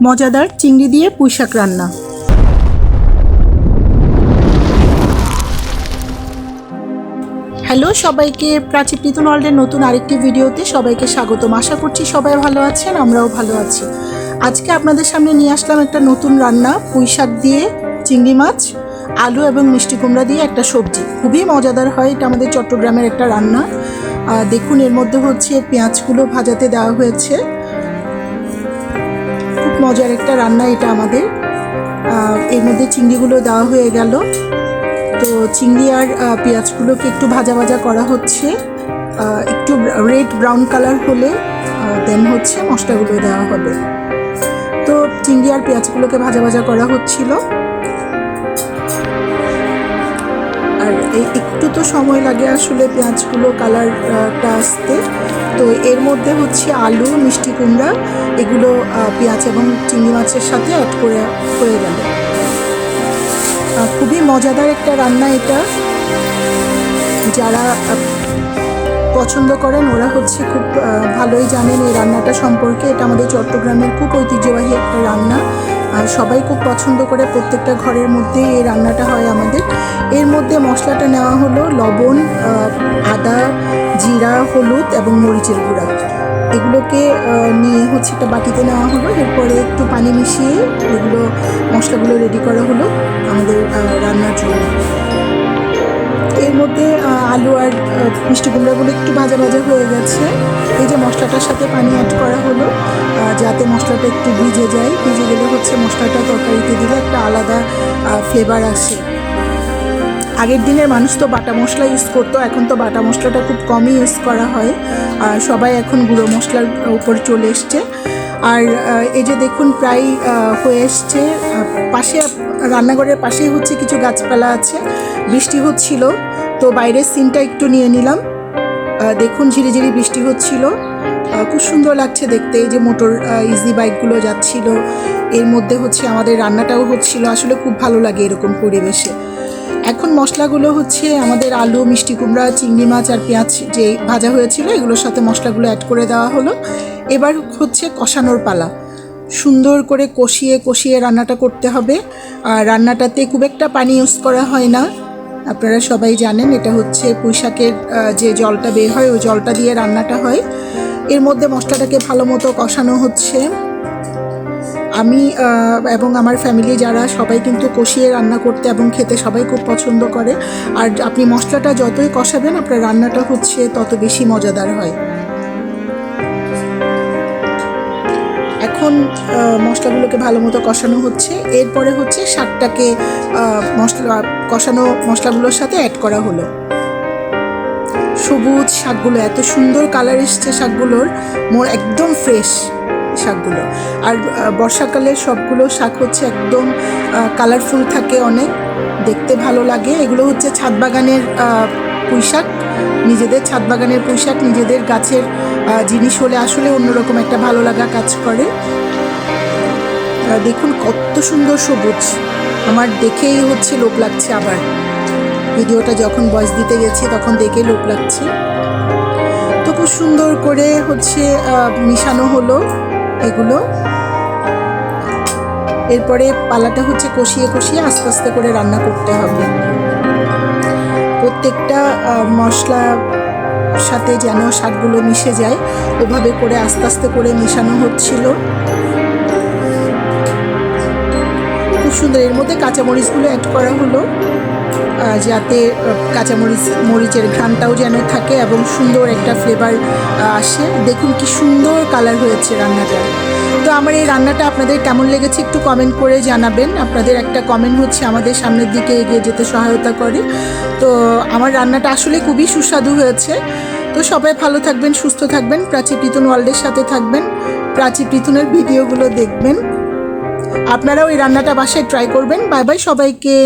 মজাদার চিংড়ি দিয়ে পুঁইশাক রান্না। হ্যালো সবাইকে, প্রাচী প্রীতম ওয়ার্ল্ডের নতুন আরেকটি ভিডিওতে সবাইকে স্বাগতম। আশা করছি সবাই ভালো আছেন, আমরাও ভালো আছি। আজকে আপনাদের সামনে নিয়ে আসলাম একটা নতুন রান্না, পুঁইশাক দিয়ে চিংড়ি মাছ, আলু এবং মিষ্টি কুমড়া দিয়ে একটা সবজি। খুবই মজাদার হয়, এটা আমাদের চট্টগ্রামের একটা রান্না। দেখুন, এর মধ্যে হচ্ছে পেঁয়াজগুলো ভাজাতে দেওয়া হয়েছে। খুব মজার একটা রান্না এটা আমাদের। এর মধ্যে চিংড়িগুলো দেওয়া হয়ে গেল। তো চিংড়ি আর পেঁয়াজগুলোকে একটু ভাজা ভাজা করা হচ্ছে, একটু রেড ব্রাউন কালার হলে দেন হচ্ছে মশলাগুলো দেওয়া হবে। তো চিংড়ি আর পেঁয়াজগুলোকে ভাজা ভাজা করা হচ্ছিল। আর একটু তো সময় লাগে আসলে পেঁয়াজগুলো কালারটা আসতে। তো এর মধ্যে হচ্ছে আলু, মিষ্টি কুমড়া এগুলো পেঁয়াজ এবং চিংড়ি মাছের সাথে অ্যাড করে হয়ে গেল। খুবই মজাদার একটা রান্না এটা। যারা পছন্দ করেন ওরা হচ্ছে খুব ভালোই জানেন এই রান্নাটা সম্পর্কে। এটা আমাদের চট্টগ্রামের খুব ঐতিহ্যবাহী একটা রান্না, আর সবাই খুব পছন্দ করে। প্রত্যেকটা ঘরের মধ্যে এই রান্নাটা হয় আমাদের। এর মধ্যে মশলাটা নেওয়া হলো লবণ, আদা, জিরা, হলুদ এবং মরিচের গুঁড়া। এগুলোকে নিয়ে হচ্ছে একটা বাটিতে নেওয়া হলো। এরপরে একটু পানি মিশিয়ে এগুলো মশলাগুলো রেডি করা হলো আমাদের রান্নার জন্য। এর মধ্যে আলু আর মিষ্টি কুমড়াগুলো একটু ভাজা ভাজা হয়ে গেছে। এই যে মশলাটার সাথে পানি অ্যাড করা হলো যাতে মশলাটা একটু ভিজে যায়। ভিজে গেলে হচ্ছে মশলাটা তরকারিতে দিলে একটা আলাদা ফ্লেভার আসে। আগের দিনের মানুষ তো বাটা মশলা ইউজ করতো, এখন তো বাটা মশলাটা খুব কমই ইউজ করা হয়। সবাই এখন গুঁড়ো মশলার উপর চলে এসছে। আর এই যে দেখুন প্রায় হয়ে এসছে। পাশে রান্নাঘরের পাশেই হচ্ছে কিছু গাছপালা আছে। বৃষ্টি হচ্ছিল, তো বাইরের সিনটা একটু নিয়ে নিলাম। দেখুন ঝিরিঝিরি বৃষ্টি হচ্ছিল, খুব সুন্দর লাগছে দেখতে। এই যে মোটর ইজি বাইকগুলো যাচ্ছিল, এর মধ্যে হচ্ছে আমাদের রান্নাটাও হচ্ছিল। আসলে খুব ভালো লাগে এরকম পরিবেশে। এখন মশলাগুলো হচ্ছে আমাদের আলু, মিষ্টি কুমড়া, চিংড়ি মাছ আর পেঁয়াজ যে ভাজা হয়েছিল এগুলোর সাথে মশলাগুলো অ্যাড করে দেওয়া হলো। এবার হচ্ছে কষানোর পালা। সুন্দর করে কষিয়ে কষিয়ে রান্নাটা করতে হবে। আর রান্নাটাতে খুব একটা পানি ইউজ করা হয় না, আপনারা সবাই জানেন। এটা হচ্ছে পুঁইশাকের যে জলটা বের হয় ওই জলটা দিয়ে রান্নাটা হয়। এর মধ্যে মশলাটাকে ভালো মতো কষানো হচ্ছে। আমি এবং আমার ফ্যামিলি যারা সবাই কিন্তু কষিয়ে রান্না করতে এবং খেতে সবাই খুব পছন্দ করে। আর আপনি মশলাটা যতই কষাবেন আপনার রান্নাটা হচ্ছে তত বেশি মজাদার হয়। এখন মশলাগুলোকে ভালো মতো কষানো হচ্ছে। এরপরে হচ্ছে শাকটাকে কষানো মশলাগুলোর সাথে অ্যাড করা হলো। সবুজ শাকগুলো এত সুন্দর কালার এসছে শাকগুলোর, একদম ফ্রেশ শাকগুলো। আর বর্ষাকালের সবগুলো শাক হচ্ছে একদম কালারফুল থাকে, অনেক দেখতে ভালো লাগে। এগুলো হচ্ছে ছাদ বাগানের পুঁইশাক, নিজেদের ছাদ বাগানের পুঁইশাক। নিজেদের গাছের জিনিস হলে আসলে অন্যরকম একটা ভালো লাগা কাজ করে। দেখুন কত সুন্দর সবুজ, আমার দেখেই হচ্ছে লোভ লাগছে। আবার ভিডিওটা যখন ভয়েস দিতে গেছি তখন দেখে লোভ লাগছে। তো খুব সুন্দর করে হচ্ছে মিশানো হলো এগুলো। এরপরে পালাটা হচ্ছে কষিয়ে কষিয়ে আস্তে আস্তে করে রান্না করতে হবে। প্রত্যেকটা মশলার সাথে যেন শাকগুলো মিশে যায় ওভাবে করে আস্তে আস্তে করে মেশানো হচ্ছিল। খুব সুন্দর। এর মধ্যে কাঁচামরিচগুলো অ্যাড করা হলো যাতে মরিচের ঘ্রাণটাও যেন থাকে এবং সুন্দর একটা ফ্লেভার আসে। দেখুন কি সুন্দর কালার হয়েছে রান্নাটা। তো আমার এই রান্নাটা আপনাদের কেমন লেগেছে একটু কমেন্ট করে জানাবেন। আপনাদের একটা কমেন্ট হচ্ছে আমাদের সামনের দিকে এগিয়ে যেতে সহায়তা করে। তো আমার রান্নাটা আসলে খুবই সুস্বাদু হয়েছে। তো সবাই ভালো থাকবেন, সুস্থ থাকবেন, প্রাচী প্রীতম ওয়ার্ল্ডের সাথে থাকবেন, প্রাচী প্রীতমের ভিডিওগুলো দেখবেন। আপনারাও এই রান্নাটা বাসায় ট্রাই করবেন। বাই বাই সবাইকে।